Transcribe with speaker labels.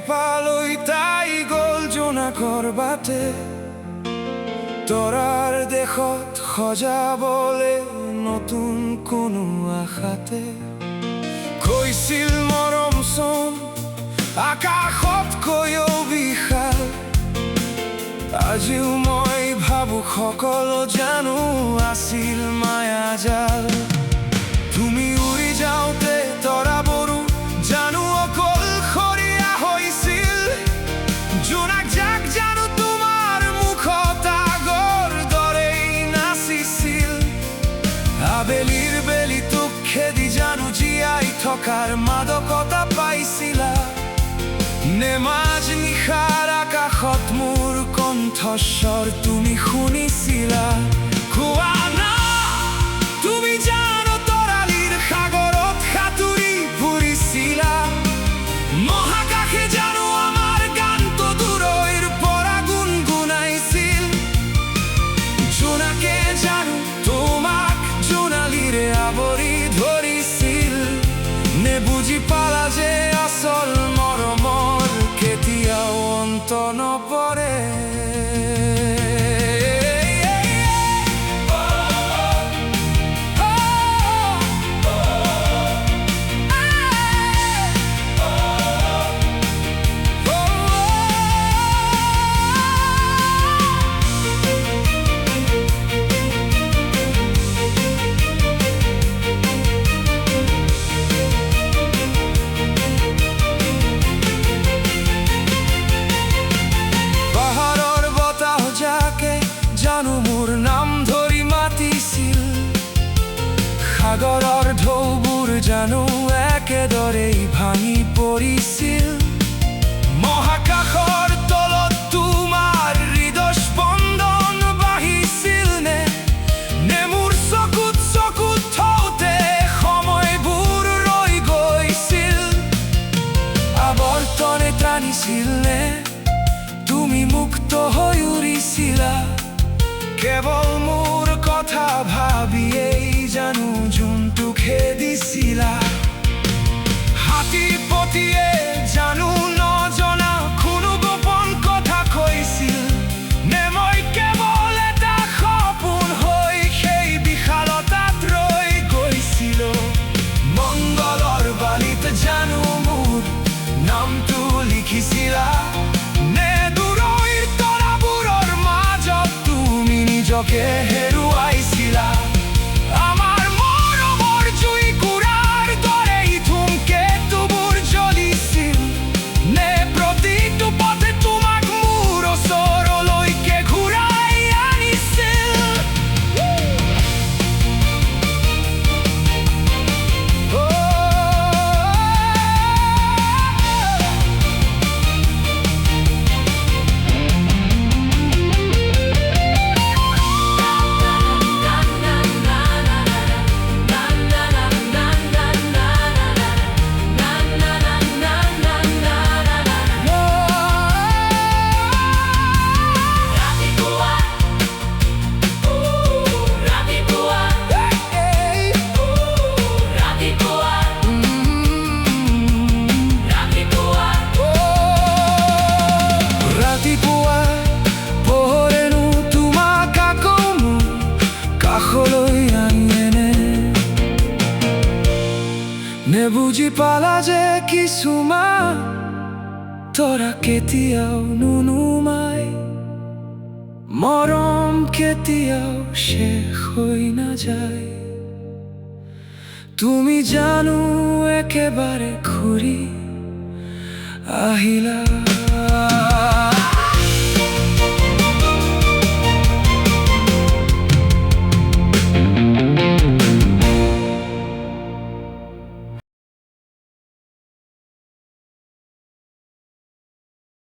Speaker 1: পালই তাই গ'ল জোনাকৰ বাটে তৰাৰ দেশত সজাবলে নতুন কোনো আশাতে কৈছিল মৰম চন আকাশতকৈও বিশাল আজিও মই ভাবো সকলো জানো আছিল মায়াজাল তুমি উৰি যাওঁতে তৰাবোৰো জানো অকলশৰীয়া হৈছিল জোনাক যাক জানো তোমাৰ মুখত আগৰ দৰেই নাচিছিল আবেলিৰ বেলিটোক খেদি জানো জীয়াই থকাৰ মাদকতা পাইছিলা নে মাজ নিশাৰ আকাশত মোৰ কণ্ঠস্বৰ তুমি শুনিছিলা কোৱা না তুমি জানো তৰালিৰ সাগৰত সাঁতুৰি ফুৰিছিলা মহাকাশে জানো আমাৰ গানটো দূৰৈৰ পৰা গুণগুণাইছিল জোনাকে জানো তোমাক জোনালীৰে আৱৰি ধৰিছিল নে বুজি পালা যে আচল মৰমৰ কেতিয়াও অন্ত নপৰে জানো মোৰ নাম ধৰি মাতিছিল সাগৰৰ ঢৌবোৰ জানো একেদৰেই ভাঙি পৰিছিল মহাকাশৰ তলত তোমাৰ হৃদস্পন্দন বাঢ়িছিল নে মোৰ চকুত চকুত থওঁতে সময়বোৰ ৰৈ গৈছিল আৱৰ্তনে টানিছিল নে তুমি মুক্ত হৈ উৰিছিলা কেৱল মোৰ কথা ভাবিয়েই জানো জোনটো খেদিছিলা হাতীপতিয়ে জানো নজনা কোনো গোপন কথা কৈছিল নে মই কেৱল এটা সপোন হৈ সেই বিশালতাত ৰৈ গৈছিলো মংগলৰ বালিত জানো মোৰ নামটো লিখিছিলা নে দূৰৈৰ তৰাবোৰৰ মাজত তুমি নিজকে হেৰুৱাইছিলা আমাৰ মৰমৰ জুইকুৰাৰ দৰেই ধুমকেতুবোৰ জ্বলিছিল নে প্ৰতিটো পথে তোমাক মোৰ ওচৰলৈকে ঘূৰাই আনিছিল নে বুজি পালা যে কিছুমান তৰা কেতিয়াও নুনুমাই মৰম কেতিয়াও শেষ হৈ নাযায় তুমি জানো একেবাৰে ঘূৰি আহিলা